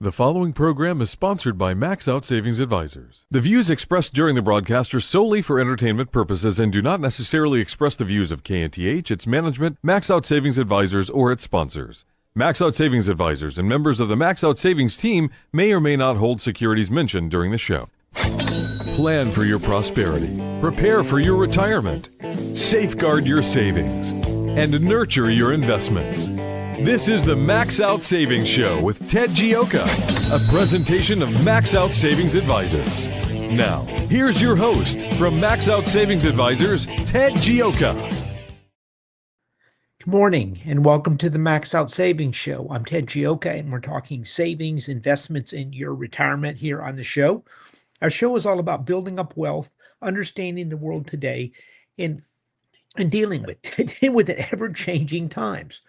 The following program is sponsored by Max Out Savings Advisors. The views expressed during the broadcast are solely for entertainment purposes and do not necessarily express the views of KNTH, its management, Max Out Savings Advisors, or its sponsors. Max Out Savings Advisors and members of the Max Out Savings team may or may not hold securities mentioned during the show. Plan for your prosperity, prepare for your retirement, safeguard your savings, and nurture your investments. This is the Max Out Savings Show with Ted Geoca, a presentation of Max Out Savings Advisors. Now, here's your host from Max Out Savings Advisors, Ted Geoca. Good morning and welcome to the Max Out Savings Show. I'm Ted Geoca and we're talking savings, investments, and your retirement here on the show. Our show is all about building up wealth, understanding the world today, and dealing with the ever-changing times.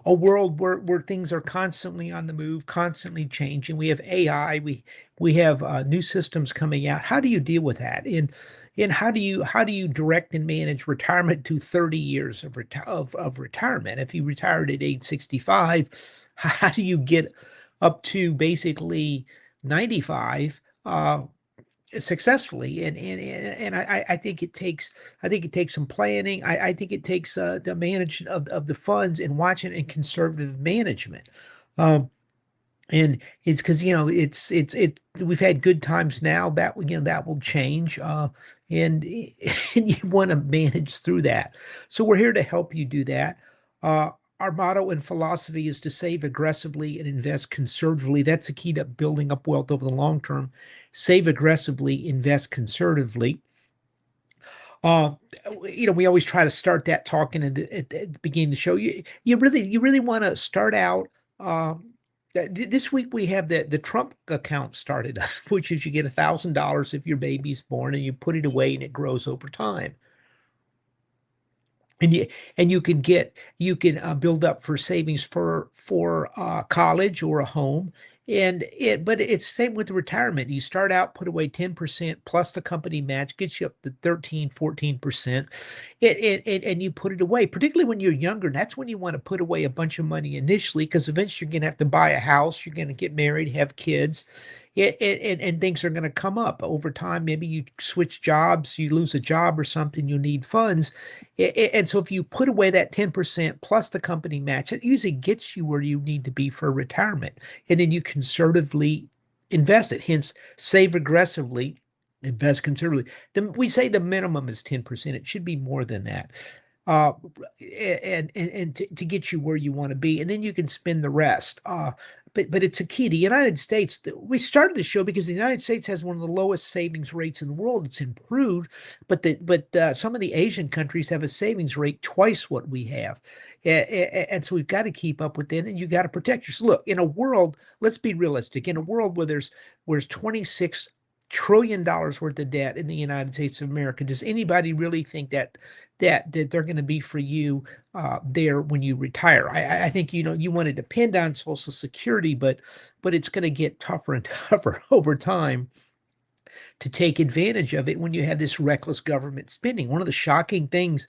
A world where things are constantly on the move, constantly changing. We have AI, we have new systems coming out. How do you deal with that? And how do you direct and manage retirement to 30 years of retirement? If you retired at age 65, how do you get up to basically 95 successfully? And I think it takes some planning. I think it takes the management of the funds and watching and conservative management. And it's because we've had good times now that that will change. And you want to manage through that. So we're here to help you do that. Our motto and philosophy is to save aggressively and invest conservatively. That's the key to building up wealth over the long term. Save aggressively, invest conservatively. We always try to start that talking at the beginning of the show. You really want to start out. This week we have the Trump account started, which is you get $1,000 if your baby's born, and you put it away and it grows over time. And you can build up for savings for college or a home. But it's the same with the retirement. You start out, put away 10% plus the company match, gets you up to 13, 14%. And you put it away, particularly when you're younger. That's when you want to put away a bunch of money initially, because eventually you're going to have to buy a house, you're going to get married, have kids. And things are going to come up over time. Maybe you switch jobs, you lose a job or something, you need funds. And so if you put away that 10% plus the company match, it usually gets you where you need to be for retirement. And then you conservatively invest it, hence save aggressively, invest conservatively. Then we say the minimum is 10%. It should be more than that. And to get you where you want to be, and then you can spend the rest. But it's a key. The United States, we started the show because the United States has one of the lowest savings rates in the world. It's improved, but some of the Asian countries have a savings rate twice what we have. And so we've got to keep up with it, and you got to protect yourself. Look, in a world, let's be realistic, in a world where there's $26 trillion worth of debt in the United States of America, does anybody really think that they're going to be for you there when you retire? I think you want to depend on Social Security, but it's going to get tougher and tougher over time to take advantage of it when you have this reckless government spending. One of the shocking things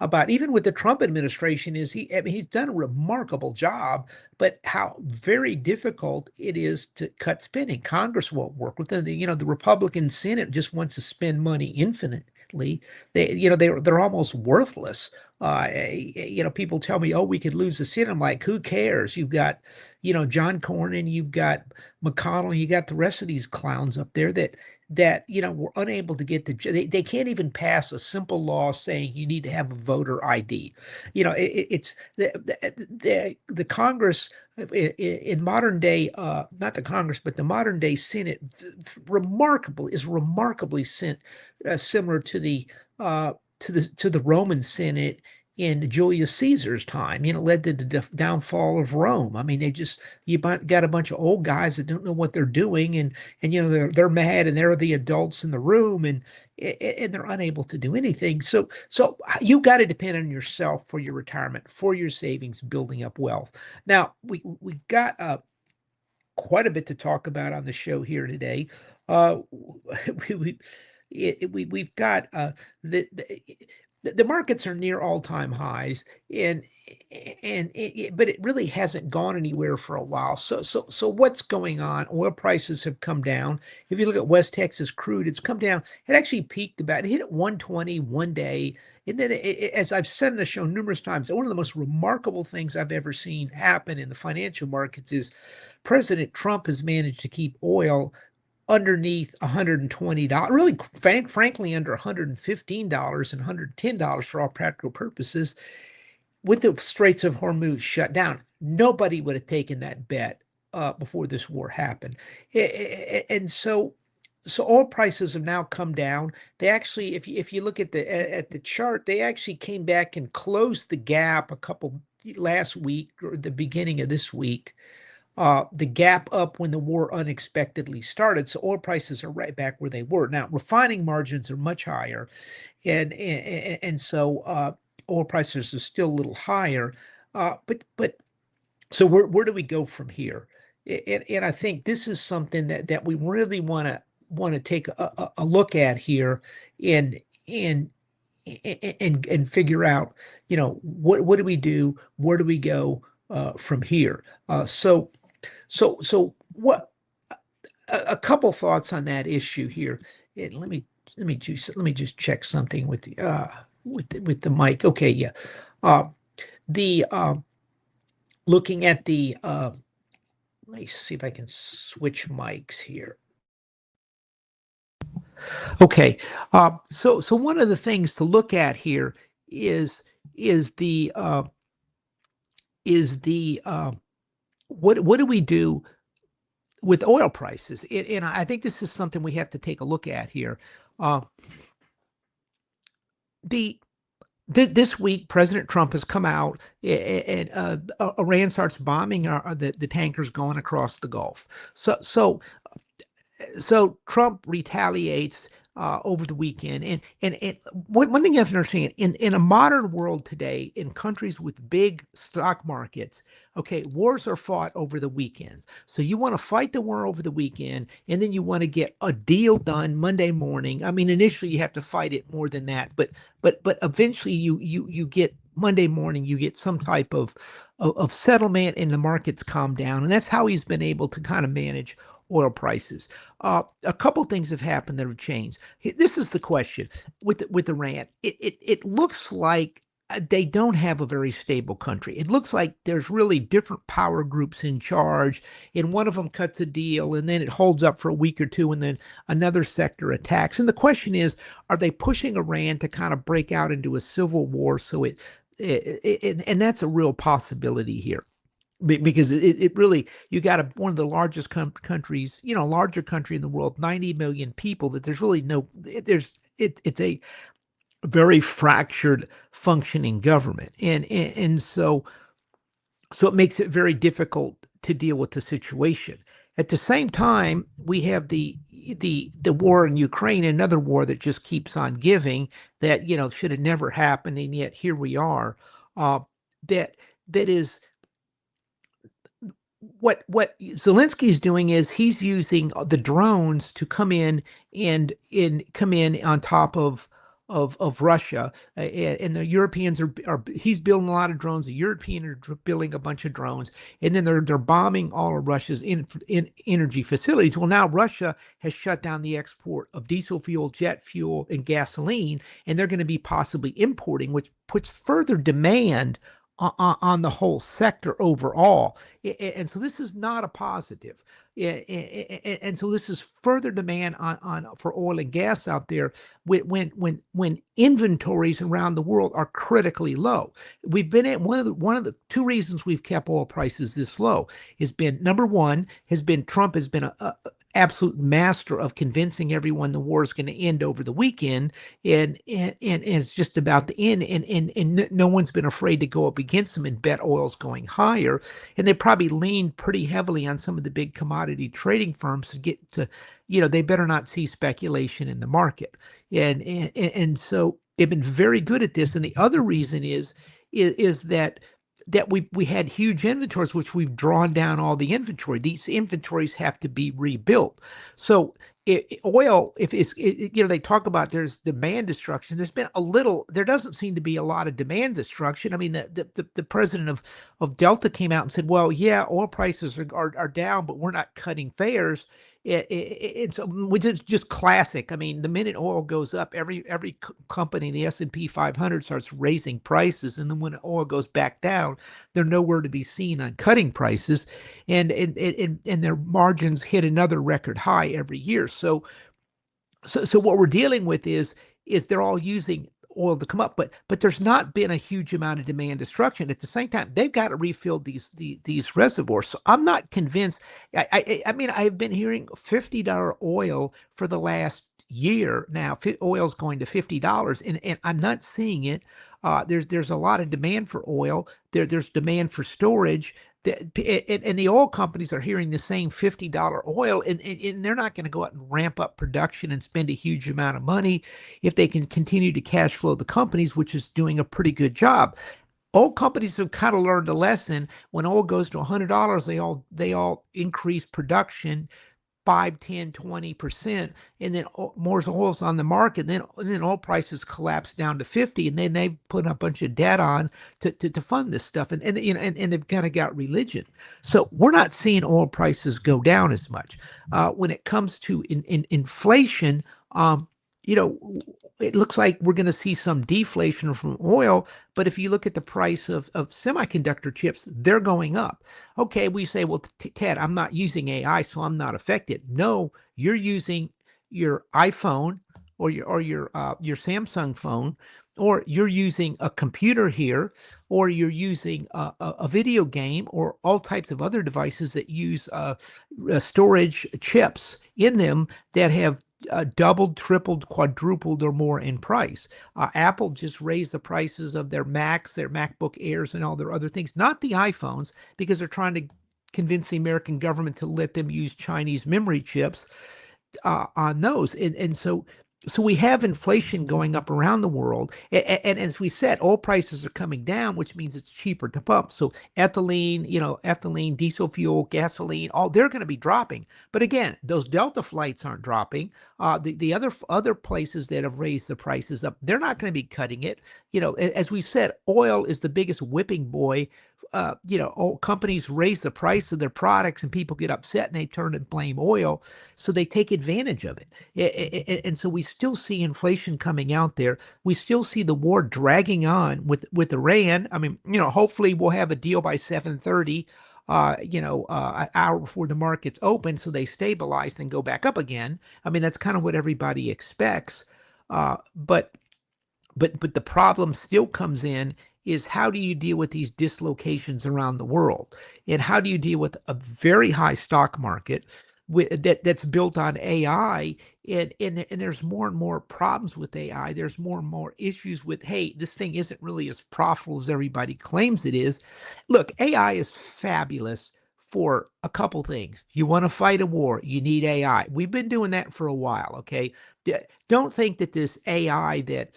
about even with the Trump administration is he's done a remarkable job, but how very difficult it is to cut spending. Congress won't work with them. The Republican Senate just wants to spend money infinitely. They're almost worthless. People tell me, oh, we could lose the Senate. I'm like, who cares? You've got, John Cornyn, you've got McConnell, you got the rest of these clowns up there that were unable to get they can't even pass a simple law saying you need to have a voter ID. It's the Congress in modern day, not the Congress, but the modern day Senate, is remarkably similar to the Roman Senate in Julius Caesar's time. It led to the downfall of Rome. I mean, you got a bunch of old guys that don't know what they're doing, and they're mad, and they're the adults in the room, and they're unable to do anything. So you got to depend on yourself for your retirement, for your savings, building up wealth. Now we got quite a bit to talk about on the show here today. We've got the markets are near all-time highs, and but it really hasn't gone anywhere for a while. So what's going on? Oil prices have come down. If you look at West Texas crude, it's come down. It actually peaked about, it hit at 120 one day, and then as I've said in the show numerous times, one of the most remarkable things I've ever seen happen in the financial markets is President Trump has managed to keep oil underneath $120, really, frankly, under $115 and $110 for all practical purposes, with the Straits of Hormuz shut down. Nobody would have taken that bet before this war happened. And so oil prices have now come down. They actually, if you look at the chart, they actually came back and closed the gap last week or the beginning of this week. The gap up when the war unexpectedly started. So oil prices are right back where they were. Now, refining margins are much higher, and so oil prices are still a little higher. But so where do we go from here? And I think this is something that we really want to take a look at here, and figure out, what do we do? Where do we go from here? So what? A couple thoughts on that issue here. And let me just check something with the mic. Okay, yeah. The looking at the let me see if I can switch mics here. Okay. So one of the things to look at here is the what do we do with oil prices? And I think this is something we have to take a look at here. This week, President Trump has come out, and Iran starts bombing the tankers going across the Gulf. So Trump retaliates over the weekend. And one thing you have to understand, in a modern world today, in countries with big stock markets, okay, wars are fought over the weekends. So you want to fight the war over the weekend, and then you want to get a deal done Monday morning. I mean, initially you have to fight it more than that, but eventually you get Monday morning, you get some type of settlement, and the markets calm down. And that's how he's been able to kind of manage oil prices. A couple things have happened that have changed. This is the question with Iran. It looks like they don't have a very stable country. It looks like there's really different power groups in charge, and one of them cuts a deal, and then it holds up for a week or two, and then another sector attacks. And the question is, are they pushing Iran to kind of break out into a civil war? So and that's a real possibility here. Because it really, you got one of the largest countries, larger country in the world, 90 million people, that there's really it's a very fractured functioning government. And so it makes it very difficult to deal with the situation. At the same time, we have the war in Ukraine, another war that just keeps on giving, that, should have never happened. And yet here we are. That is, what Zelensky is doing is he's using the drones to come in and come in on top of Russia, and the Europeans are he's building a lot of drones. The Europeans are building a bunch of drones, and then they're bombing all of Russia's energy facilities. Well, now Russia has shut down the export of diesel fuel, jet fuel, and gasoline, and they're going to be possibly importing, which puts further demand on the whole sector overall. And so this is not a positive. And so this is further demand for oil and gas out there when inventories around the world are critically low. We've been at one of the two reasons we've kept oil prices this low has been, number one, Trump has been a absolute master of convincing everyone the war is going to end over the weekend, and it's just about to end, and no one's been afraid to go up against him and bet oil's going higher. And they probably leaned pretty heavily on some of the big commodity trading firms to get to, they better not see speculation in the market. And so they've been very good at this. And the other reason is that that we had huge inventories, which we've drawn down all the inventory. These inventories have to be rebuilt. So oil, if they talk about there's demand destruction. There's been a little. There doesn't seem to be a lot of demand destruction. I mean, the president of Delta came out and said, "Well, yeah, oil prices are down, but we're not cutting fares." Which is just classic. I mean, the minute oil goes up, every company in the S&P 500 starts raising prices, and then when oil goes back down, they're nowhere to be seen on cutting prices, and their margins hit another record high every year. So what we're dealing with is they're all using oil to come up, but there's not been a huge amount of demand destruction. At the same time, they've got to refill these reservoirs. So I'm not convinced. I mean, I've been hearing $50 oil for the last year now. Oil's going to $50, and I'm not seeing it. There's a lot of demand for oil. There's demand for storage. And the oil companies are hearing the same $50 oil, and they're not going to go out and ramp up production and spend a huge amount of money if they can continue to cash flow the companies, which is doing a pretty good job. Oil companies have kind of learned a lesson. When oil goes to $100, they all increase production 5, 10, 20%, and then more oil's on the market, and then oil prices collapse down to 50, and then they put a bunch of debt on to fund this stuff, and they've kind of got religion. So we're not seeing oil prices go down as much. When it comes to inflation, you know, it looks like we're going to see some deflation from oil, but if you look at the price of semiconductor chips, they're going up. Okay, we say, well, Ted, I'm not using AI, so I'm not affected. No, you're using your iPhone or your Samsung phone, or you're using a computer here, or you're using a video game, or all types of other devices that use storage chips in them that have doubled, tripled, quadrupled, or more in price. Apple just raised the prices of their Macs, their MacBook Airs, and all their other things, not the iPhones, because they're trying to convince the American government to let them use Chinese memory chips on those. And so we have inflation going up around the world. And as we said, oil prices are coming down, which means it's cheaper to pump. So ethylene, diesel fuel, gasoline, all they're going to be dropping. But again, those Delta flights aren't dropping. The other places that have raised the prices up, they're not going to be cutting it. As we've said, oil is the biggest whipping boy. Companies raise the price of their products and people get upset and they turn and blame oil. So they take advantage of it. And so we still see inflation coming out there. We still see the war dragging on with Iran. I mean, hopefully we'll have a deal by 7:30, an hour before the markets open, so they stabilize and go back up again. I mean, that's kind of what everybody expects. But the problem still comes in is how do you deal with these dislocations around the world? And how do you deal with a very high stock market that's built on AI? And there's more and more problems with AI. There's more and more issues with, hey, this thing isn't really as profitable as everybody claims it is. Look, AI is fabulous for a couple things. You want to fight a war, you need AI. We've been doing that for a while, okay? Don't think that this AI that,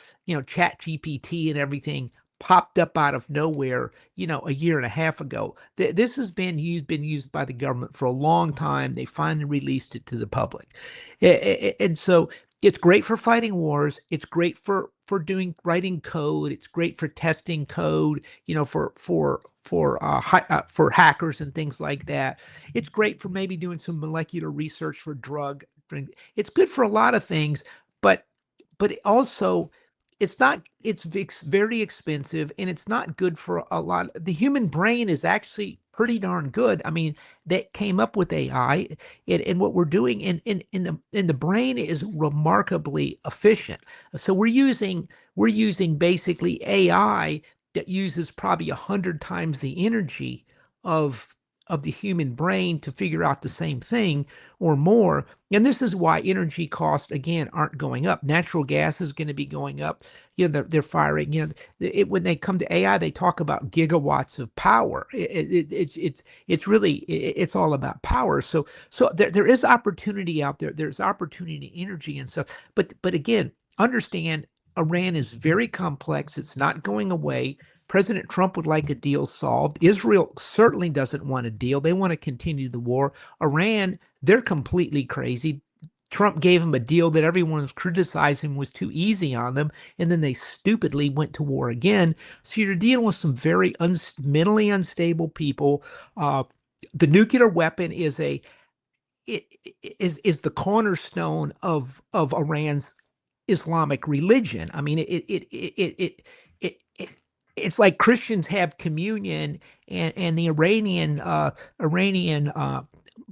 Chat GPT and everything popped up out of nowhere, a year and a half ago. This has been used by the government for a long time. They finally released it to the public. And so it's great for fighting wars. It's great for writing code. It's great for testing code, for hackers and things like that. It's great for maybe doing some molecular research for drug. It's good for a lot of things, but also it's very expensive, and it's not good for a lot. The human brain is actually pretty darn good. I mean, that came up with AI, and what we're doing in the brain is remarkably efficient. So we're using basically AI that uses probably 100 times the energy of the human brain to figure out the same thing or more. And this is why energy costs, again, aren't going up. Natural gas is going to be going up. They're firing, when they come to AI, they talk about gigawatts of power. It's really, it's all about power. So there is opportunity out there. There's opportunity in energy and stuff. But again, understand Iran is very complex. It's not going away. President Trump would like a deal solved. Israel certainly doesn't want a deal. They want to continue the war. Iran, they're completely crazy. Trump gave them a deal that everyone was criticizing was too easy on them, and then they stupidly went to war again. So you're dealing with some very mentally unstable people. The nuclear weapon is is the cornerstone of Iran's Islamic religion. I mean, it's like Christians have communion, and the Iranian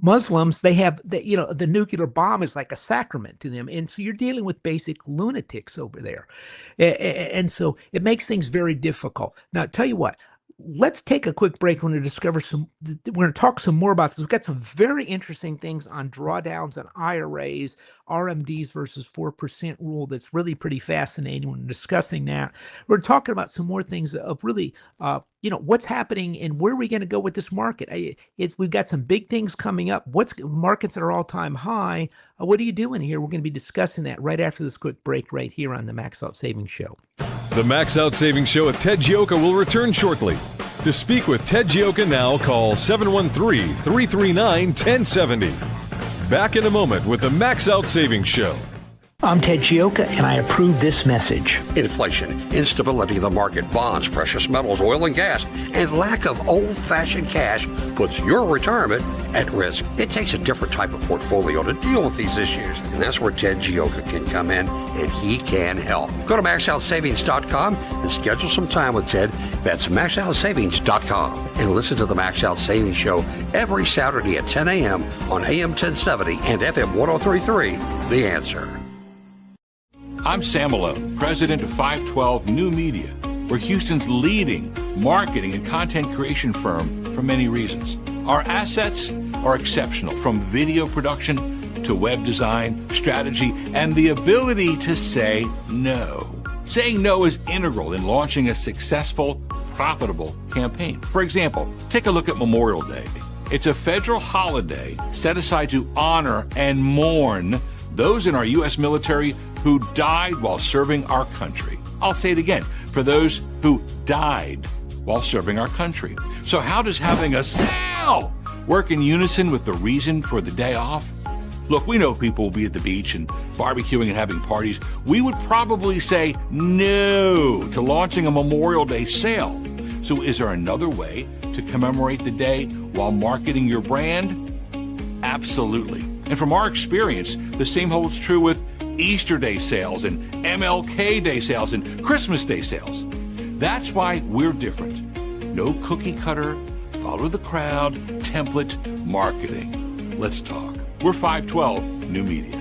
Muslims, they have the nuclear bomb is like a sacrament to them, and so you're dealing with basic lunatics over there, and so it makes things very difficult. Now, tell you what. Let's take a quick break. We're going to talk some more about this. We've got some very interesting things on drawdowns and IRAs, RMDs versus 4% rule. That's really pretty fascinating. We're discussing that. We're talking about some more things of really, what's happening and where are we going to go with this market? We've got some big things coming up. Markets at our all-time high. What are you doing here? We're going to be discussing that right after this quick break right here on the Max Out Savings Show. The Max Out Savings Show with Ted Geoca will return shortly. To speak with Ted Geoca now, call 713-339-1070. Back in a moment with the Max Out Savings Show. I'm Ted Geoca, and I approve this message. Inflation, instability of the market, bonds, precious metals, oil and gas, and lack of old-fashioned cash puts your retirement at risk. It takes a different type of portfolio to deal with these issues, and that's where Ted Geoca can come in, and he can help. Go to maxoutsavings.com and schedule some time with Ted. That's maxoutsavings.com. And listen to the Max Out Savings Show every Saturday at 10 a.m. on AM 1070 and FM 1033. The Answer. I'm Sam Malone, president of 512 New Media. We're Houston's leading marketing and content creation firm for many reasons. Our assets are exceptional, from video production to web design, strategy, and the ability to say no. Saying no is integral in launching a successful, profitable campaign. For example, take a look at Memorial Day. It's a federal holiday set aside to honor and mourn those in our U.S. military who died while serving our country. I'll say it again, for those who died while serving our country. So how does having a sale work in unison with the reason for the day off? Look, we know people will be at the beach and barbecuing and having parties. We would probably say no to launching a Memorial Day sale. So is there another way to commemorate the day while marketing your brand? Absolutely. And from our experience, the same holds true with Easter Day sales and MLK Day sales and Christmas Day sales. That's why we're different. No cookie cutter, follow the crowd, template marketing. Let's talk. We're 512 New Media.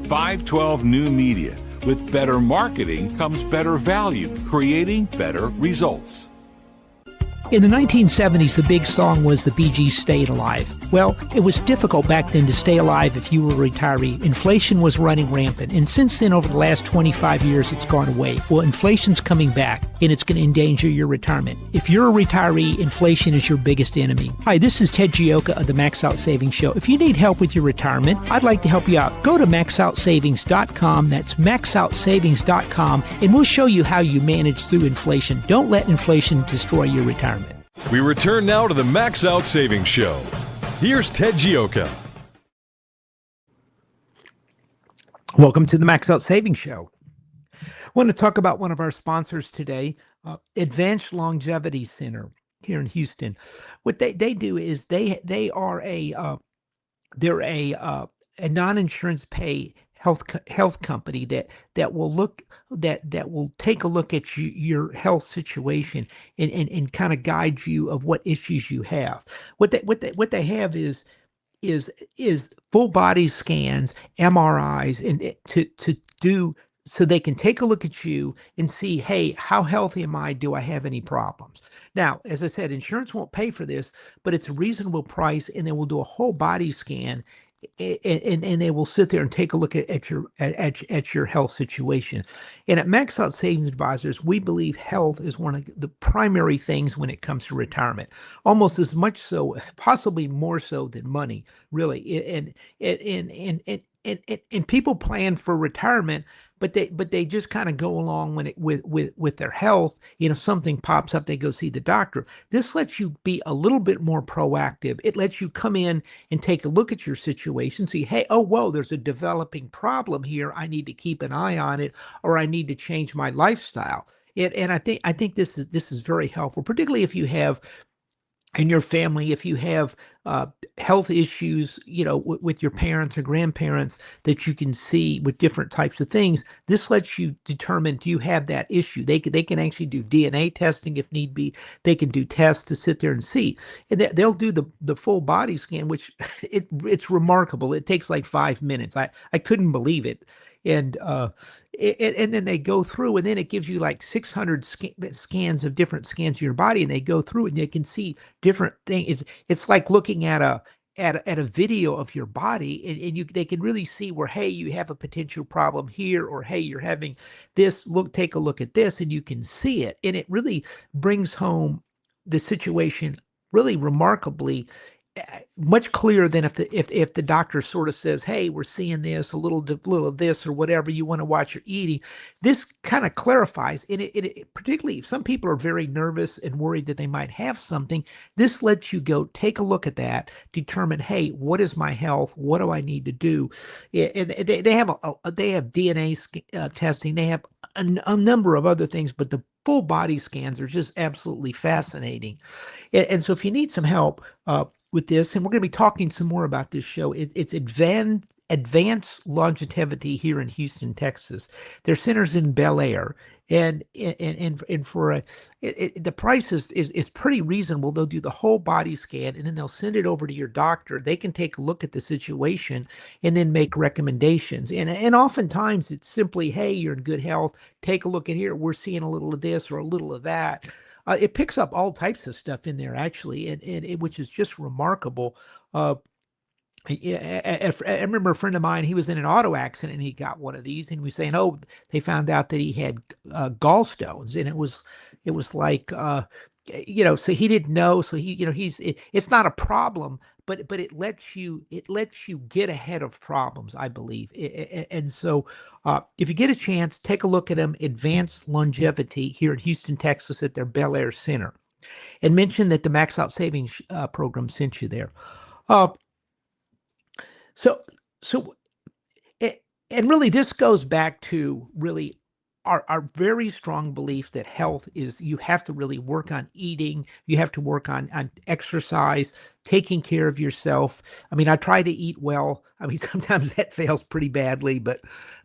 512 New Media. With better marketing comes better value, creating better results. In the 1970s, the big song was the Bee Gees' Stayed Alive. Well, it was difficult back then to stay alive if you were a retiree. Inflation was running rampant, and since then, over the last 25 years, it's gone away. Well, inflation's coming back, and it's going to endanger your retirement. If you're a retiree, inflation is your biggest enemy. Hi, this is Ted Geoca of the Max Out Savings Show. If you need help with your retirement, I'd like to help you out. Go to maxoutsavings.com. That's maxoutsavings.com, and we'll show you how you manage through inflation. Don't let inflation destroy your retirement. We return now to the Max Out Savings Show. Here's Ted Geoca. Welcome to the Max Out Savings Show. I want to talk about one of our sponsors today, Advanced Longevity Center here in Houston. What they do is they are a non-insurance pay health company that will take a look at your health situation and kind of guide you of what issues you have. What they have is full body scans, MRIs, and to do so they can take a look at you and see, hey, how healthy am I? Do I have any problems? Now, as I said, insurance won't pay for this, but it's a reasonable price, and they will do a whole body scan. And they will sit there and take a look at your health situation. And at Max Out Savings Advisors, we believe health is one of the primary things when it comes to retirement, almost as much so, possibly more so than money, really. And people plan for retirement but they just kind of go along when with their health. If something pops up, they go see the doctor. This lets you be a little bit more proactive. It lets you come in and take a look at your situation, see, hey, oh, whoa, there's a developing problem here. I need to keep an eye on it, or I need to change my lifestyle. And I think this is very helpful, particularly if you have in your family, if you have health issues, with your parents or grandparents that you can see with different types of things. This lets you determine, do you have that issue? They can actually do DNA testing if need be. They can do tests to sit there and see, and they'll do the full body scan, which it's remarkable. It takes like 5 minutes. I couldn't believe it. And then they go through, and then it gives you like 600 scans of different scans of your body, and they go through it, and they can see different things. It's like looking at a video of your body, and they can really see where, hey, you have a potential problem here, or hey, you're having this. Take a look at this, and you can see it, and it really brings home the situation really remarkably much clearer than if the doctor sort of says, hey, we're seeing this, a little of this, or whatever, you want to watch your eating. This kind of clarifies, and it particularly if some people are very nervous and worried that they might have something, this lets you go take a look at that, determine, hey, what is my health? What do I need to do? And they have DNA testing. They have a number of other things, but the full body scans are just absolutely fascinating. And so if you need some help with this, and we're going to be talking some more about this show, it's Advanced Longevity here in Houston, Texas. Their center's in Bel Air, and for the price is pretty reasonable. They'll do the whole body scan, and then they'll send it over to your doctor. They can take a look at the situation and then make recommendations. And oftentimes it's simply, hey, you're in good health. Take a look at here. We're seeing a little of this or a little of that. It picks up all types of stuff in there, actually, and which is just remarkable. I remember a friend of mine, he was in an auto accident, and he got one of these, and we saying, oh, they found out that he had gallstones, and it was like, so he didn't know. So it's not a problem, but it lets you get ahead of problems, I believe. And so if you get a chance, take a look at them, Advanced Longevity here in Houston, Texas at their Bel Air Center, and mention that the Max Out Savings program sent you there. And really this goes back to really our very strong belief that health is, you have to really work on eating, you have to work on exercise, taking care of yourself. I mean, I try to eat well. I mean, sometimes that fails pretty badly, but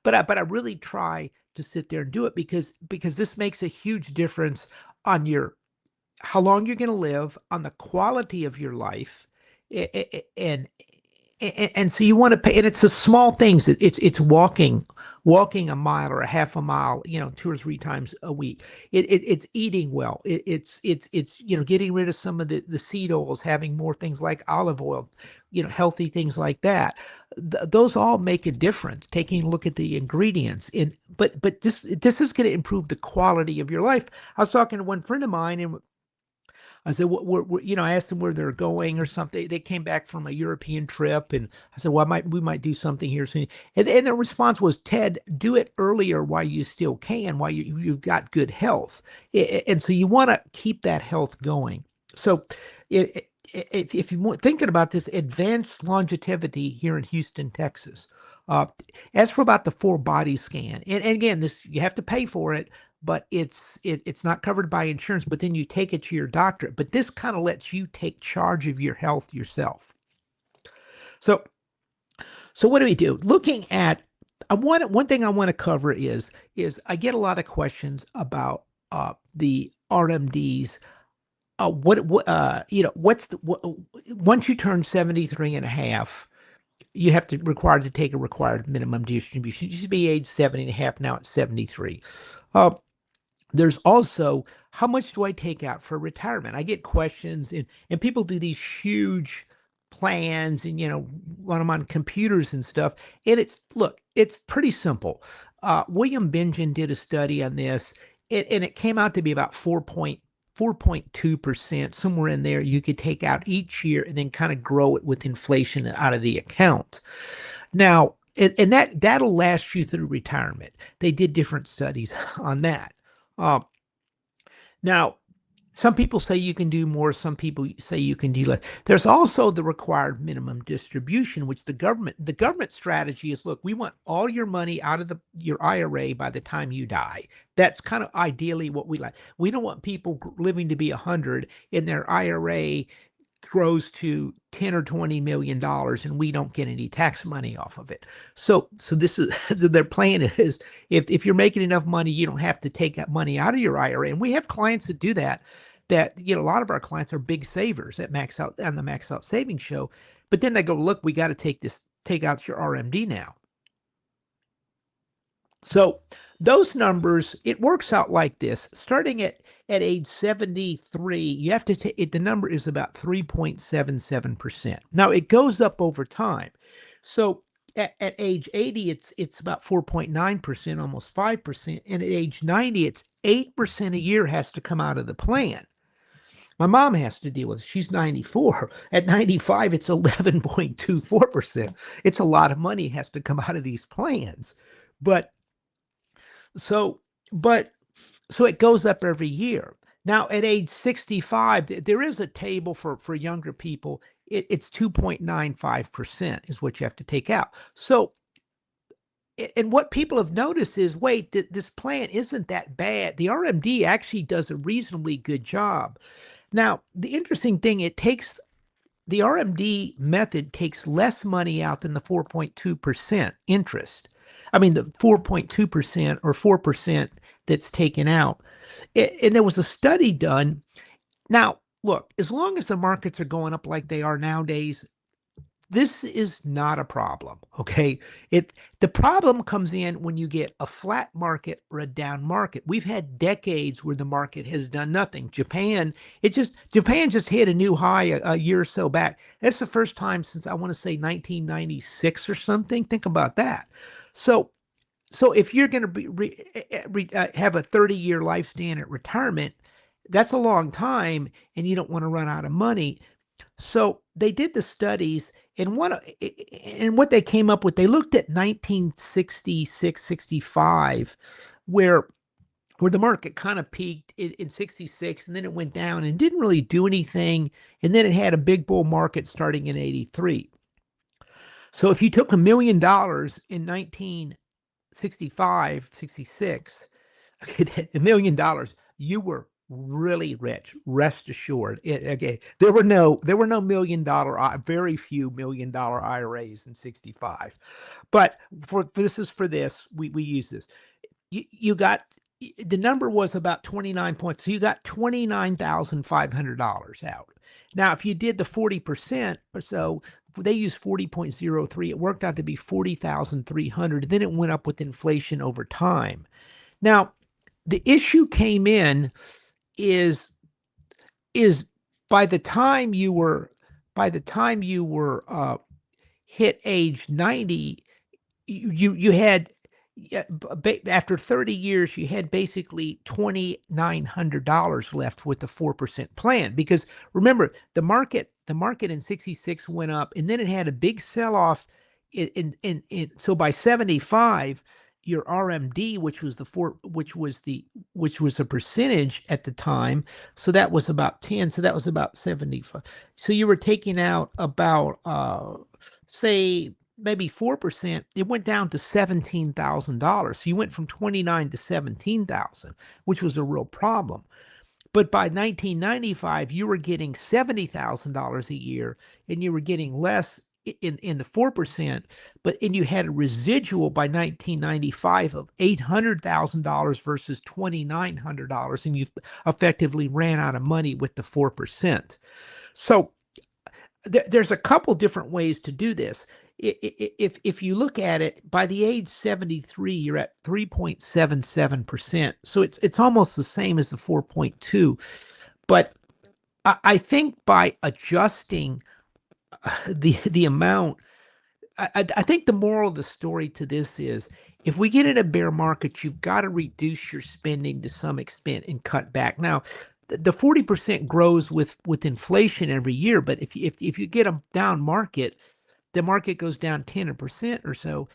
I really try to sit there and do it because this makes a huge difference on how long you're going to live, on the quality of your life, and so you want to pay, and it's the small things. It's walking a mile or a half a mile, 2 or 3 times a week. It's eating well. It's getting rid of some of the seed oils, having more things like olive oil, healthy things like that. Those all make a difference. Taking a look at the ingredients but this is going to improve the quality of your life. I was talking to one friend of mine, and I said, I asked them where they're going or something. They came back from a European trip, and I said, well, we might do something here soon. And the response was, Ted, do it earlier while you still can, while you've got good health. And so you want to keep that health going. So if you're thinking about this, Advanced Longevity here in Houston, Texas. As for about the full body scan, and again, this, you have to pay for it, but it's not covered by insurance, but then you take it to your doctor. But this kind of lets you take charge of your health yourself. So what do we do? Looking at, one thing I want to cover is I get a lot of questions about the RMDs. Once you turn 73 and a half, you have to required to take a required minimum distribution. It used to be age 70 and a half, now it's 73. There's also, how much do I take out for retirement? I get questions, and people do these huge plans, and run them on computers and stuff. And it's pretty simple. William Benjamin did a study on this, and it came out to be about 4.2%, somewhere in there. You could take out each year and then kind of grow it with inflation out of the account. Now, and that'll last you through retirement. They did different studies on that. Now, some people say you can do more. Some people say you can do less. There's also the required minimum distribution, which the government strategy is, look, we want all your money out of your IRA by the time you die. That's kind of ideally what we like. We don't want people living to be 100 and their IRA grows to 10 or 20 million dollars and we don't get any tax money off of it. So this is their plan is, if you're making enough money, you don't have to take that money out of your IRA. And we have clients that do that, a lot of our clients are big savers at Max Out on the Max Out Savings Show. But then they go, look, we got to take out your RMD now. So those numbers, it works out like this. Starting at age 73, you have to take the number is about 3.77%. Now it goes up over time. So at age 80, it's about 4.9%, almost 5%. And at age 90, it's 8% a year has to come out of the plan. My mom has to deal with it. She's 94. At 95, it's 11.24%. It's a lot of money has to come out of these plans. So it goes up every year. Now, at age 65, there is a table for younger people. It's 2.95% is what you have to take out. So, and what people have noticed is, wait, this plan isn't that bad. The RMD actually does a reasonably good job. Now, the interesting thing, the RMD method takes less money out than the 4.2% interest. I mean, the 4.2% or 4% that's taken out. And there was a study done. Now, look, as long as the markets are going up like they are nowadays, this is not a problem, okay? The problem comes in when you get a flat market or a down market. We've had decades where the market has done nothing. Japan just hit a new high a year or so back. That's the first time since, I want to say, 1996 or something. Think about that. So if you're going to have a 30-year lifespan at retirement, that's a long time, and you don't want to run out of money. So they did the studies, and what they came up with, they looked at 1966, 65, where the market kind of peaked in 66, and then it went down and didn't really do anything, and then it had a big bull market starting in 83. So if you took $1 million in 1965, 66, $1 million, you were really rich. Rest assured. Okay, there were no $1 million, very few $1 million IRAs in 65. But for this, we use this. You got, the number was about 29 points. So you got $29,500 out. Now, if you did the 40% or so, they used 40.03. It worked out to be 40,300. Then it went up with inflation over time. Now, the issue came in is by the time you were hit age 90, you had, after 30 years, you had basically $2,900 left with the 4% plan. Because remember, the market in 66 went up, and then it had a big sell-off. So by 75, your RMD, which was the percentage at the time, so that was about 10. So that was about 75. So you were taking out about say maybe 4%. It went down to $17,000. So you went from 29 to 17,000, which was a real problem. But by 1995, you were getting $70,000 a year, and you were getting less in the 4%, and you had a residual by 1995 of $800,000 versus $2,900, and you effectively ran out of money with the 4%. So there's a couple different ways to do this. If you look at it, by the age 73, you're at 3.77%. So it's almost the same as the 4.2. But I think by adjusting the amount, I think the moral of the story to this is, if we get in a bear market, you've got to reduce your spending to some extent and cut back. Now, the 40% grows with inflation every year, but if you get a down market, the market goes down 10% or so,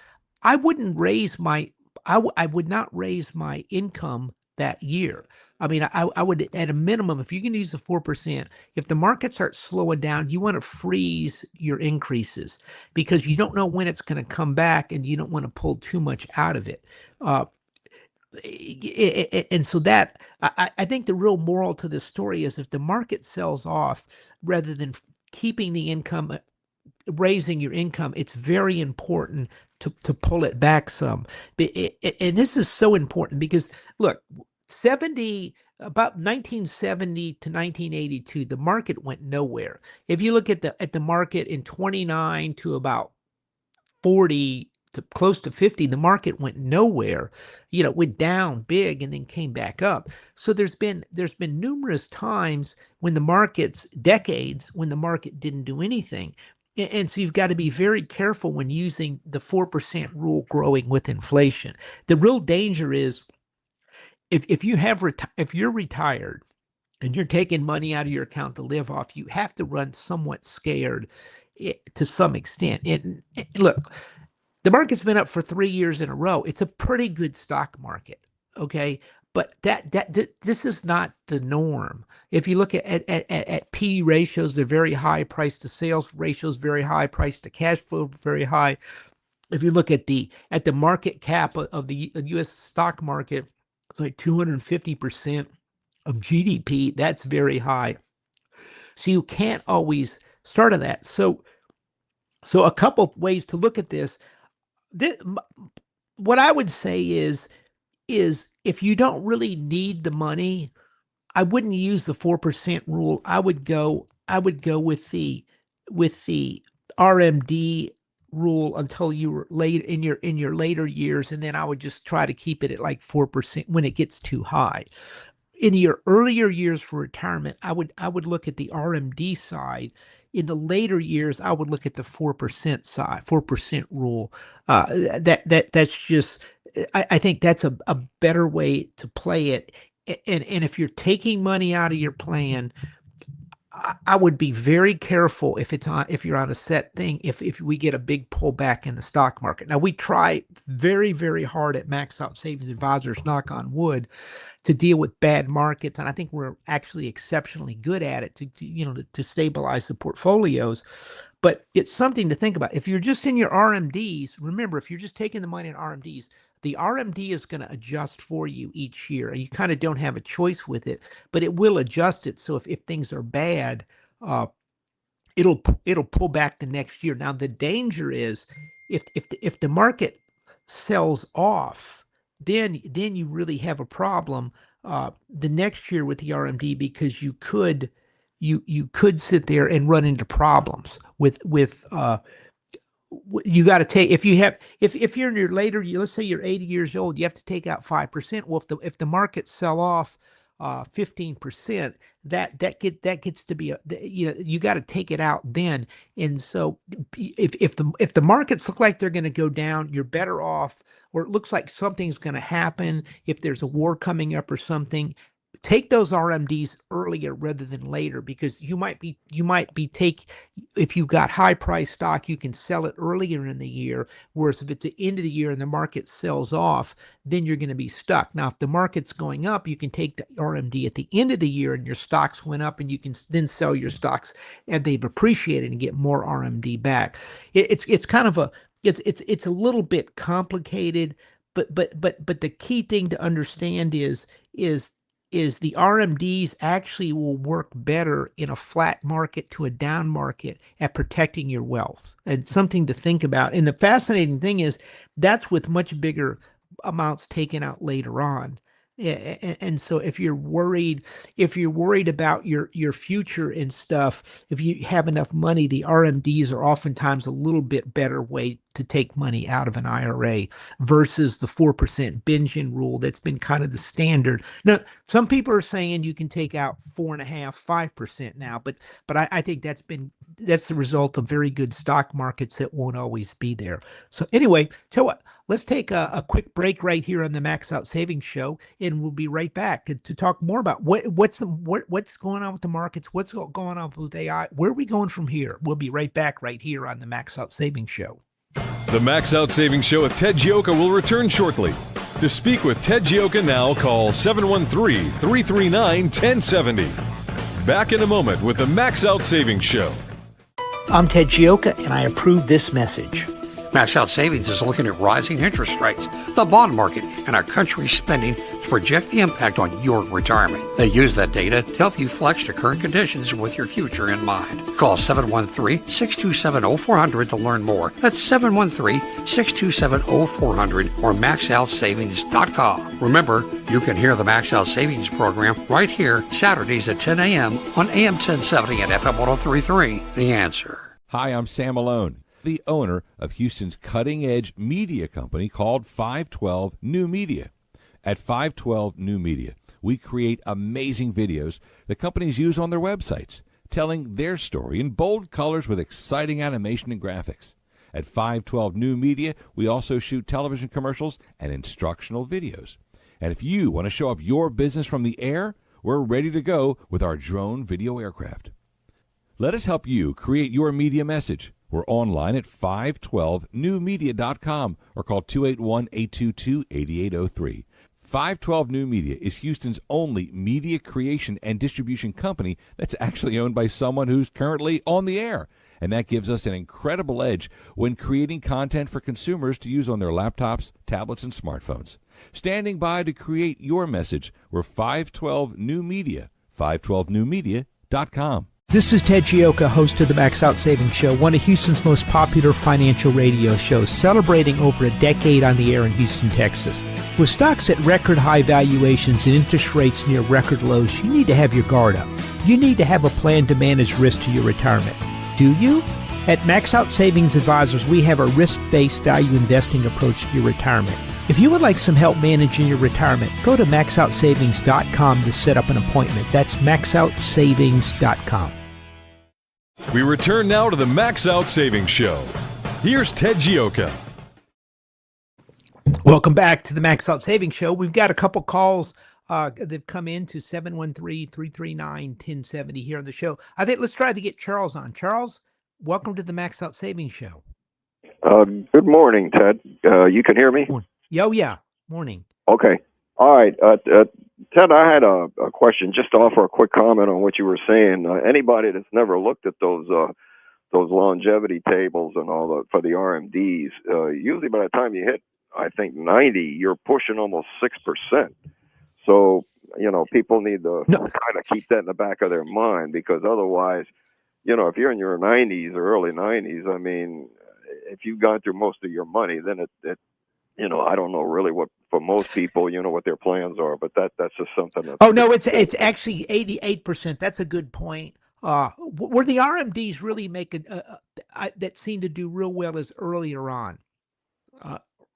I wouldn't raise my, I would not raise my income that year. I mean, I would, at a minimum, if you can use the 4%, if the market starts slowing down, you want to freeze your increases because you don't know when it's going to come back and you don't want to pull too much out of it. And so that, I think the real moral to this story is if the market sells off, rather than keeping the income, raising your income, it's very important to pull it back some. And this is so important because look, about 1970 to 1982, the market went nowhere. If you look at the market in 29 to about 40 to close to 50, the market went nowhere. It went down big and then came back up. So there's been numerous times when decades when the market didn't do anything. And so you've got to be very careful when using the 4% rule growing with inflation. The real danger is if you're retired and you're taking money out of your account to live off, you have to run somewhat scared to some extent. Look, the market's been up for 3 years in a row. It's a pretty good stock market, okay? But this is not the norm. If you look at P ratios, they're very high. Price to sales ratios very high. Price to cash flow very high. If you look at the market cap of the U.S. stock market, it's like 250% of GDP. That's very high. So you can't always start on that. So a couple of ways to look at this. What I would say is if you don't really need the money, I wouldn't use the 4% rule. I would go with the RMD rule until you were late in your later years, and then I would just try to keep it at like 4% when it gets too high. In your earlier years for retirement, I would look at the RMD side. In the later years, I would look at the 4% side, 4% rule. That's just, I think that's a better way to play it. And if you're taking money out of your plan, I would be very careful if you're on a set thing, if we get a big pullback in the stock market. Now, we try very, very hard at Max Out Savings Advisors, knock on wood, to deal with bad markets, and I think we're actually exceptionally good at it to stabilize the portfolios. But it's something to think about. If you're just in your RMDs, remember, if you're just taking the money in RMDs, the RMD is going to adjust for you each year. You kind of don't have a choice with it, but it will adjust it. So if things are bad, it'll pull back the next year. Now the danger is if the market sells off, then you really have a problem the next year with the RMD, because you could sit there and run into problems with you got to take, if you're in your later, let's say you're 80 years old, you have to take out 5%. Well, if the markets sell off 15%, that gets to be you got to take it out then. And so if the markets look like they're going to go down, you're better off, or it looks like something's going to happen, if there's a war coming up or something, take those RMDs earlier rather than later, because you might be if you've got high price stock, you can sell it earlier in the year. Whereas if it's the end of the year and the market sells off, then you're going to be stuck. Now, if the market's going up, you can take the RMD at the end of the year and your stocks went up, and you can then sell your stocks and they've appreciated and get more RMD back. It's kind of it's a little bit complicated, but the key thing to understand is the RMDs actually will work better in a flat market to a down market at protecting your wealth, and something to think about. And the fascinating thing is that's with much bigger amounts taken out later on. And so if you're worried about your future and stuff, if you have enough money, the RMDs are oftentimes a little bit better way to take money out of an IRA versus the 4% binge-in rule that's been kind of the standard. Now, some people are saying you can take out 4.5%, 5% now, but I think that's the result of very good stock markets that won't always be there. So anyway, so what? Let's take a quick break right here on the Max Out Savings Show, and we'll be right back to talk more about what's going on with the markets, what's going on with AI, where are we going from here. We'll be right back right here on the Max Out Savings Show. The Max Out Savings Show with Ted Geoca will return shortly. To speak with Ted Geoca now, call 713-339-1070. Back in a moment with the Max Out Savings Show. I'm Ted Geoca, and I approve this message. Max Out Savings is looking at rising interest rates, the bond market, and our country's spending to project the impact on your retirement. They use that data to help you flex to current conditions with your future in mind. Call 713-627-0400 to learn more. That's 713-627-0400 or maxoutsavings.com. Remember, you can hear the Max Out Savings program right here Saturdays at 10 a.m. on AM 1070 and FM 1033. The Answer. Hi, I'm Sam Malone, the owner of Houston's cutting-edge media company called 512 New Media. At 512 New Media, we create amazing videos that companies use on their websites, telling their story in bold colors with exciting animation and graphics. At 512 New Media, we also shoot television commercials and instructional videos. And if you want to show off your business from the air, we're ready to go with our drone video aircraft. Let us help you create your media message. We're online at 512newmedia.com or call 281-822-8803. 512 New Media is Houston's only media creation and distribution company that's actually owned by someone who's currently on the air. And that gives us an incredible edge when creating content for consumers to use on their laptops, tablets, and smartphones. Standing by to create your message, we're 512 New Media, 512newmedia.com. This is Ted Geoca, host of the Max Out Savings Show, one of Houston's most popular financial radio shows, celebrating over a decade on the air in Houston, Texas. With stocks at record high valuations and interest rates near record lows, you need to have your guard up. You need to have a plan to manage risk to your retirement. Do you? At Max Out Savings Advisors, we have a risk-based value investing approach to your retirement. If you would like some help managing your retirement, go to maxoutsavings.com to set up an appointment. That's maxoutsavings.com. We return now to the Max Out Savings Show. Here's Ted Geoca. Welcome back to the Max Out Savings Show. We've got a couple calls that come in to 713-339-1070 here on the show. I think let's try to get Charles on. Charles, welcome to the Max Out Savings Show. Good morning, Ted. You can hear me? Oh, yeah. Morning. Okay. All right. Ted, I had a question just to offer a quick comment on what you were saying. Anybody that's never looked at those longevity tables and all for the RMDs, usually by the time you hit, I think 90, you're pushing almost 6%. So, people need to kind of keep that in the back of their mind, because otherwise, if you're in your 90s or early 90s, I mean, if you've gone through most of your money, then it I don't know really what, for most people, what their plans are, but that's just something that's... Oh, no, it's actually 88%. That's a good point. Where the RMDs really make that seem to do real well is earlier on.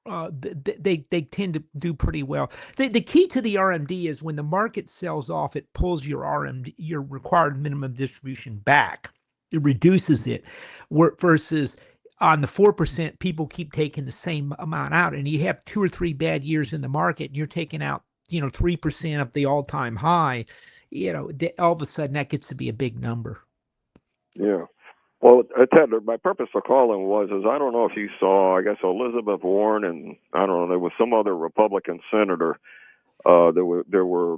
They tend to do pretty well. The key to the RMD is when the market sells off, it pulls your RMD, your required minimum distribution back. It reduces it, versus on the 4%, people keep taking the same amount out, and you have 2 or 3 bad years in the market, and you're taking out 3% of the all-time high. All of a sudden that gets to be a big number. Yeah. Well, Ted, my purpose for calling was I don't know if you saw, I guess Elizabeth Warren and I don't know, there was some other Republican senator. They were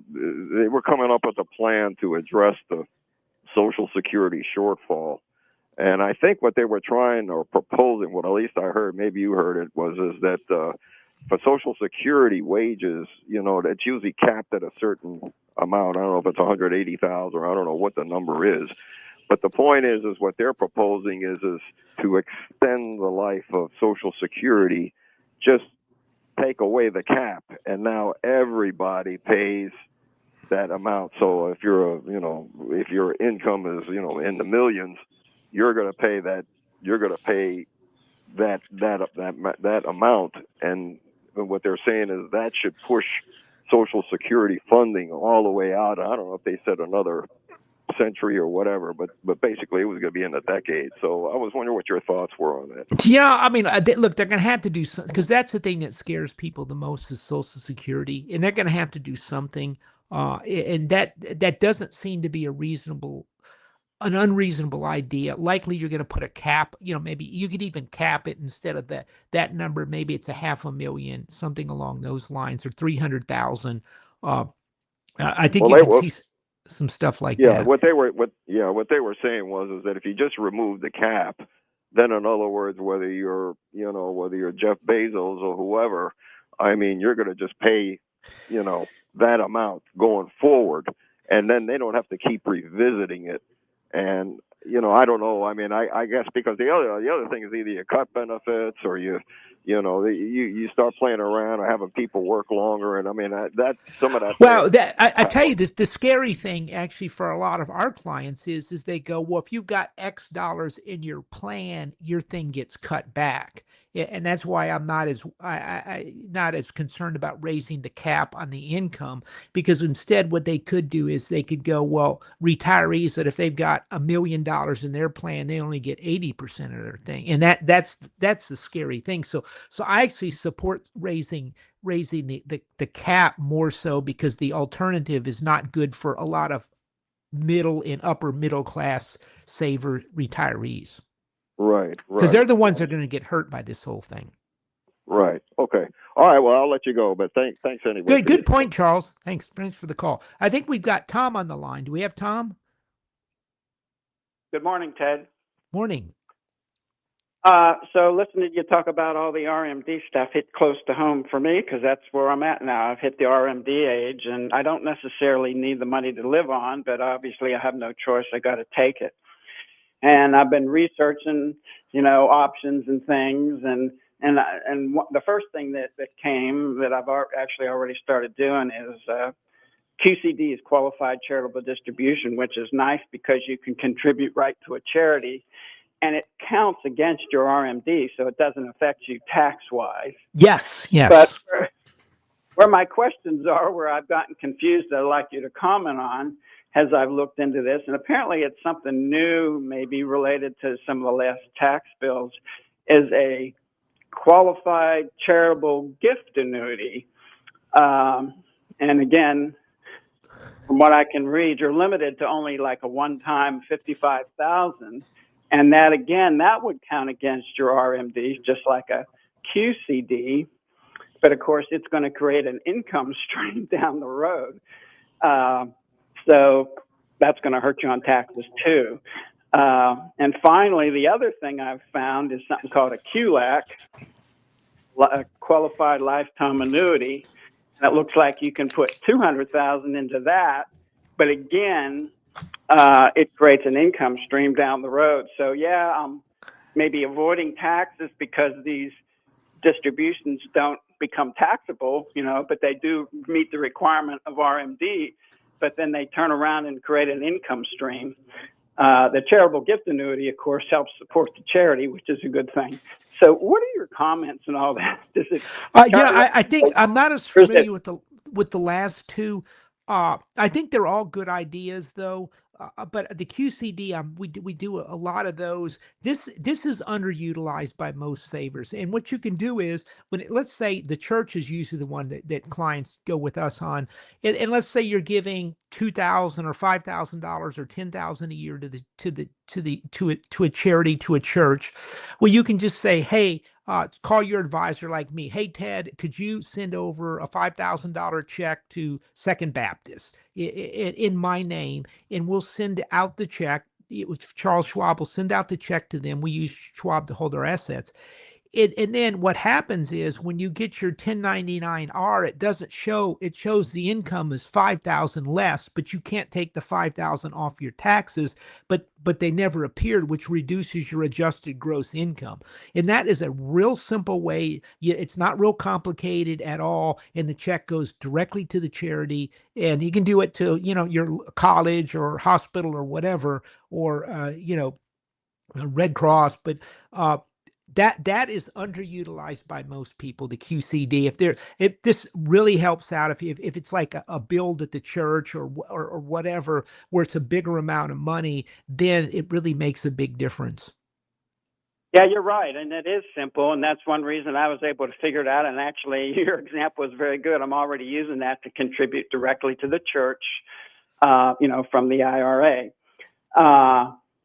coming up with a plan to address the Social Security shortfall. And I think what they were trying or proposing, what at least I heard, maybe you heard it, is that for Social Security wages, it's usually capped at a certain amount. I don't know if it's 180,000 or I don't know what the number is. But the point is what they're proposing is to extend the life of Social Security, just take away the cap, and now everybody pays that amount. So if if your income is in the millions, you're going to pay that. You're going to pay that amount, and what they're saying is that should push Social Security funding all the way out. I don't know if they said another century or whatever, but basically it was going to be in a decade. So I was wondering what your thoughts were on that. Yeah, I mean, look, they're going to have to do something, because that's the thing that scares people the most is Social Security, and they're going to have to do something. And that doesn't seem to be an unreasonable idea. Likely, you're going to put a cap. Maybe you could even cap it instead of that number. Maybe it's $500,000, something along those lines, or 300,000. I think you can see some stuff like that. What they were saying was that if you just remove the cap, then in other words, whether you're Jeff Bezos or whoever, I mean, you're going to just pay, that amount going forward, and then they don't have to keep revisiting it. And I don't know. I mean, I guess because the other thing is either you cut benefits or you start playing around or having people work longer, and I mean that some of that. Well, I tell you this, the scary thing actually for a lot of our clients is they go, well, if you've got X dollars in your plan, your thing gets cut back, and that's why I'm not as concerned about raising the cap on the income, because instead what they could do is they could go, well, retirees that if they've got $1 million in their plan, they only get 80% of their thing, and that's the scary thing. So I actually support raising the cap more so, because the alternative is not good for a lot of middle and upper middle class saver retirees. Right. Because they're the ones that are going to get hurt by this whole thing. Right. Okay. All right. Well, I'll let you go, but thanks anyway. Good point, Charles. Thanks for the call. I think we've got Tom on the line. Do we have Tom? Good morning, Ted. Morning. So listening to you talk about all the RMD stuff hit close to home for me, because that's where I'm at now. I've hit the RMD age, and I don't necessarily need the money to live on, but obviously I have no choice. I got to take it. And I've been researching, options and things, and the first thing that came that I've actually already started doing is QCD, is qualified charitable distribution, which is nice because you can contribute right to a charity, and it counts against your RMD, so it doesn't affect you tax-wise. Yes. But where my questions are, where I've gotten confused, that I'd like you to comment on as I've looked into this, and apparently it's something new, maybe related to some of the last tax bills, is a qualified charitable gift annuity. And again, from what I can read, you're limited to only like a one-time $55,000. And that, again, that would count against your RMDs, just like a QCD. But of course, it's going to create an income stream down the road. So that's going to hurt you on taxes too. And finally, the other thing I've found is something called a QLAC, a qualified lifetime annuity. And it looks like you can put $200,000 into that. But again, it creates an income stream down the road. So yeah, I'm maybe avoiding taxes because these distributions don't become taxable, but they do meet the requirement of RMD, but then they turn around and create an income stream. The charitable gift annuity, of course, helps support the charity, which is a good thing. So what are your comments on all that? I think I'm not as familiar with the last two. I think they're all good ideas, though. But the QCD, we do a lot of those. This is underutilized by most savers. And what you can do is, let's say the church is usually the one that clients go with us on, and let's say you're giving $2,000 or $5,000 or $10,000 a year to a charity, to a church. Well, you can just say, hey, call your advisor like me. Hey, Ted, could you send over a $5,000 check to Second Baptist in my name, and we'll send out the check. Charles Schwab will send out the check to them. We use Schwab to hold our assets. And then what happens is when you get your 1099-R, it doesn't show, it shows the income is $5,000 less, but you can't take the $5,000 off your taxes, but they never appeared, which reduces your adjusted gross income. And that is a real simple way. It's not real complicated at all. And the check goes directly to the charity, and you can do it to, your college or hospital or whatever, or, Red Cross, but, That is underutilized by most people, the QCD. If this really helps out, if it's like a build at the church or whatever, where it's a bigger amount of money, then it really makes a big difference. Yeah, you're right, and it is simple, and that's one reason I was able to figure it out. And actually, your example is very good. I'm already using that to contribute directly to the church, from the IRA.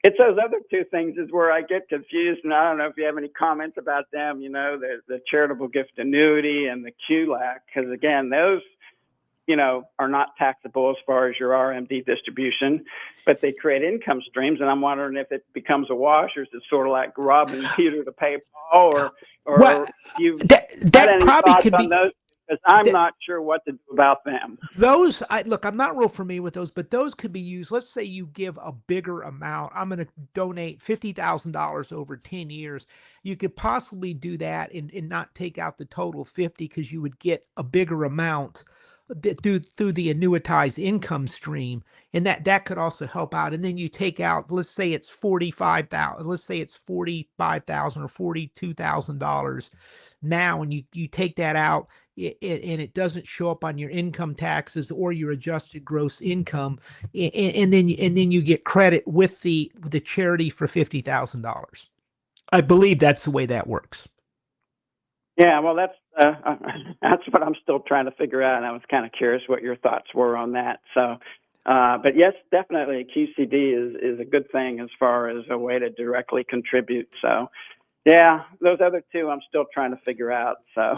It's those other two things is where I get confused, and I don't know if you have any comments about them. The charitable gift annuity and the QLAC, because again, those are not taxable as far as your RMD distribution, but they create income streams. And I'm wondering if it becomes a wash, or is it sort of like robbing Peter to pay Paul, or you've that any probably thoughts could on be. Those? Because I'm not sure what to do about them. Look, I'm not real familiar with those, but those could be used. Let's say you give a bigger amount. I'm going to donate $50,000 over 10 years. You could possibly do that and not take out the total 50, because you would get a bigger amount through the annuitized income stream, and that could also help out. And then you take out, let's say it's 45,000, let's say it's 45,000 or $42,000 now, and you take that out, and it doesn't show up on your income taxes or your adjusted gross income, and then you get credit with the charity for $50,000. I believe that's the way that works. Yeah, well, that's what I'm still trying to figure out, and I was kind of curious what your thoughts were on that. So, but yes, definitely QCD is a good thing as far as a way to directly contribute. So, yeah, those other two I'm still trying to figure out. So,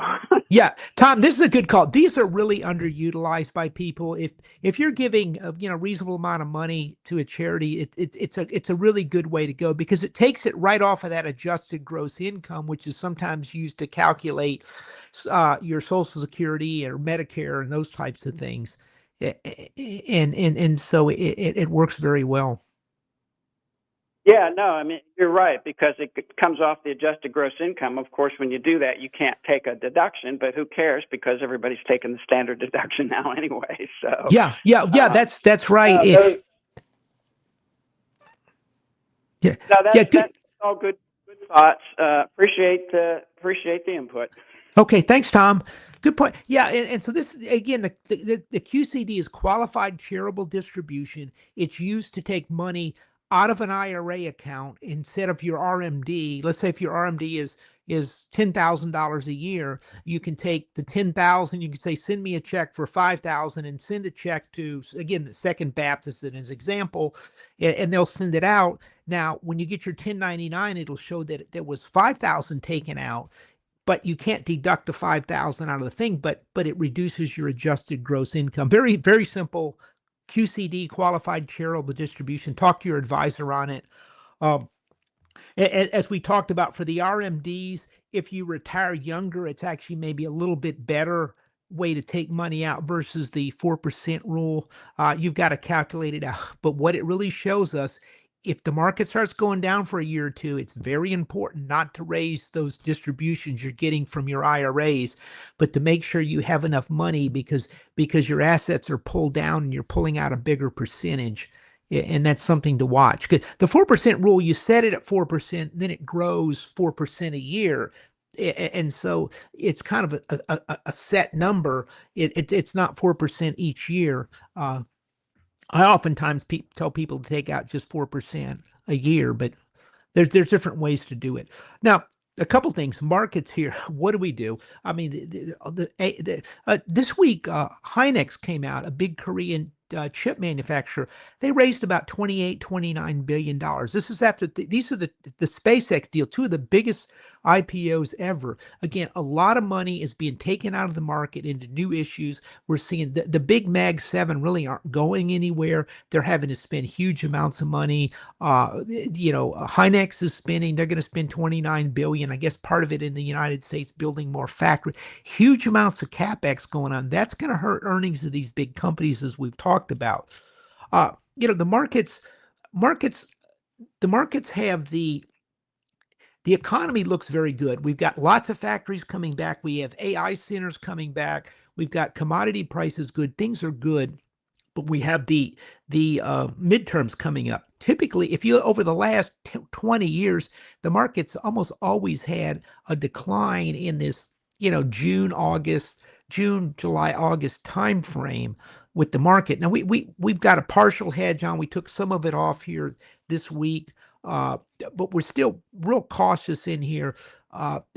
yeah, Tom, this is a good call. These are really underutilized by people. If you're giving a reasonable amount of money to a charity, it's a really good way to go, because it takes it right off of that adjusted gross income, which is sometimes used to calculate your Social Security or Medicare and those types of things, and so it works very well. Yeah, no, I mean, you're right, because it comes off the adjusted gross income. Of course, when you do that, you can't take a deduction, but who cares, because everybody's taking the standard deduction now anyway. So yeah, that's right. That's all good thoughts. Appreciate the input. Okay, thanks, Tom. Good point. Yeah, and so this, again, the QCD is qualified charitable distribution. It's used to take money out of an IRA account instead of your RMD. Let's say if your RMD is $10,000 a year, you can take the $10,000. You can say, send me a check for $5,000, and send a check to, again, the Second Baptist as an example, and they'll send it out. Now, when you get your 1099, it'll show that there was $5,000 taken out, but you can't deduct the $5,000 out of the thing. But it reduces your adjusted gross income. Very, very simple. QCD, qualified charitable distribution. Talk to your advisor on it. As we talked about, for the RMDs, if you retire younger, it's actually maybe a little bit better way to take money out versus the 4% rule. You've got to calculate it out. But what it really shows us, if the market starts going down for a year or two, it's very important not to raise those distributions you're getting from your IRAs, but to make sure you have enough money, because your assets are pulled down and you're pulling out a bigger percentage. And that's something to watch. Because the 4% rule, you set it at 4%, then it grows 4% a year. And so it's kind of a set number. It's not 4% each year. I oftentimes tell people to take out just 4% a year, but there's different ways to do it. Now, a couple things. Markets here. What do we do? I mean, this week, Hynix came out, a big Korean chip manufacturer. They raised about $29 billion. This is after these are the SpaceX deal, two of the biggest IPOs ever. Again, a lot of money is being taken out of the market into new issues. We're seeing the big Mag 7 really aren't going anywhere. They're having to spend huge amounts of money. Hynix is spending, they're going to spend $29 billion. I guess part of it in the United States, building more factories. Huge amounts of CapEx going on. That's going to hurt earnings of these big companies, as we've talked about. The markets have the economy looks very good. We've got lots of factories coming back. We have AI centers coming back. We've got commodity prices good. Things are good. but we have the midterms coming up. Typically, if you over the last 20 years, the market's almost always had a decline in this, June, July, August time frame with the market. Now we've got a partial hedge on. We took some of it off here this week, but we're still real cautious in here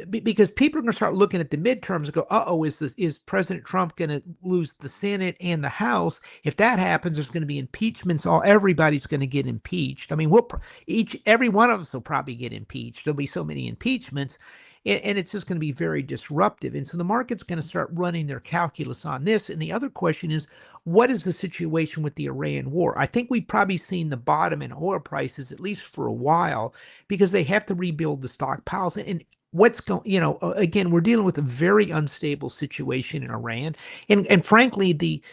because people are going to start looking at the midterms and go, is President Trump going to lose the Senate and the House? If that happens, there's going to be impeachments. Everybody's going to get impeached. I mean, every one of us will probably get impeached. There'll be so many impeachments. And it's just going to be very disruptive. And so the market's going to start running their calculus on this. And the other question is, what is the situation with the Iran war? I think we've probably seen the bottom in oil prices, at least for a while, because they have to rebuild the stockpiles. And what's going, again, we're dealing with a very unstable situation in Iran. And frankly, the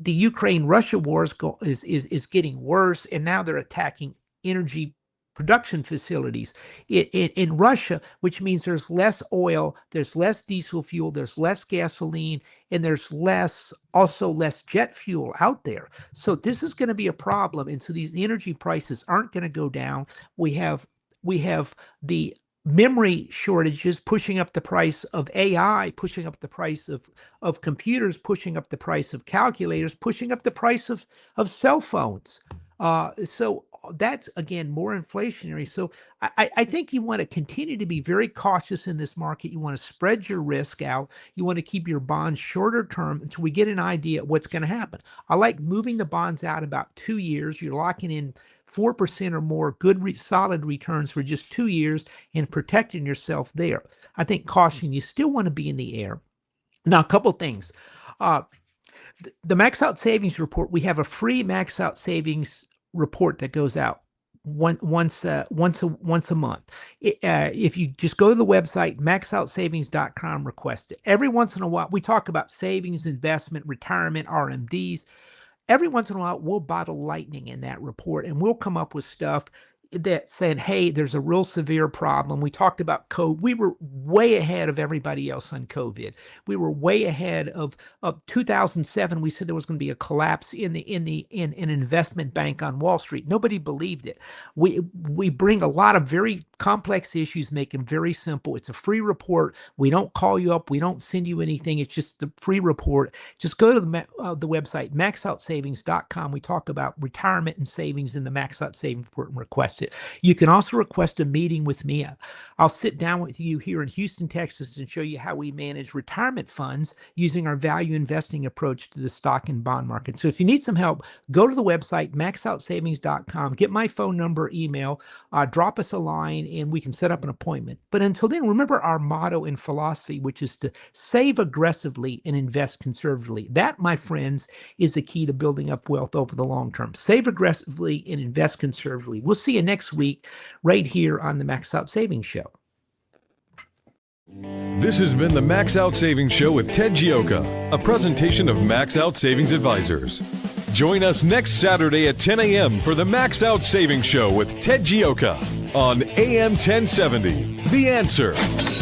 Ukraine-Russia war is getting worse. And now they're attacking energy production facilities in Russia, which means there's less oil, there's less diesel fuel, there's less gasoline, and there's less jet fuel out there. So this is going to be a problem. And so these energy prices aren't going to go down. We have the memory shortages pushing up the price of AI, pushing up the price of computers, pushing up the price of calculators, pushing up the price of cell phones. So that's, again, more inflationary. So I think you want to continue to be very cautious in this market. You want to spread your risk out. You want to keep your bonds shorter term until we get an idea of what's going to happen. I like moving the bonds out about 2 years. You're locking in 4% or more good, solid returns for just 2 years and protecting yourself there. I think caution, you still want to be in the air. Now, a couple things. The Max Out Savings Report, we have a free Max Out Savings report that goes out once a month. If you just go to the website, maxoutsavings.com, request it. Every once in a while, we talk about savings, investment, retirement, RMDs. Every once in a while, we'll bottle lightning in that report, and we'll come up with stuff that said, hey, there's a real severe problem. We talked about COVID. We were way ahead of everybody else on COVID. We were way ahead of 2007. We said there was going to be a collapse in an investment bank on Wall Street. Nobody believed it. We bring a lot of very complex issues, make them very simple. It's a free report. We don't call you up. We don't send you anything. It's just the free report. Just go to the website, maxoutsavings.com. We talk about retirement and savings in the Max Out Savings Report and request it. You can also request a meeting with me. I'll sit down with you here in Houston, Texas, and show you how we manage retirement funds using our value investing approach to the stock and bond market. So if you need some help, go to the website, maxoutsavings.com, get my phone number, email, drop us a line, and we can set up an appointment. But until then, remember our motto and philosophy, which is to save aggressively and invest conservatively. That, my friends, is the key to building up wealth over the long term. Save aggressively and invest conservatively. We'll see you next week right here on the Max Out Savings Show. This has been the Max Out Savings Show with Ted Geoca, a presentation of Max Out Savings Advisors. Join us next Saturday at 10 a.m. for the Max Out Savings Show with Ted Geoca on AM 1070. The Answer.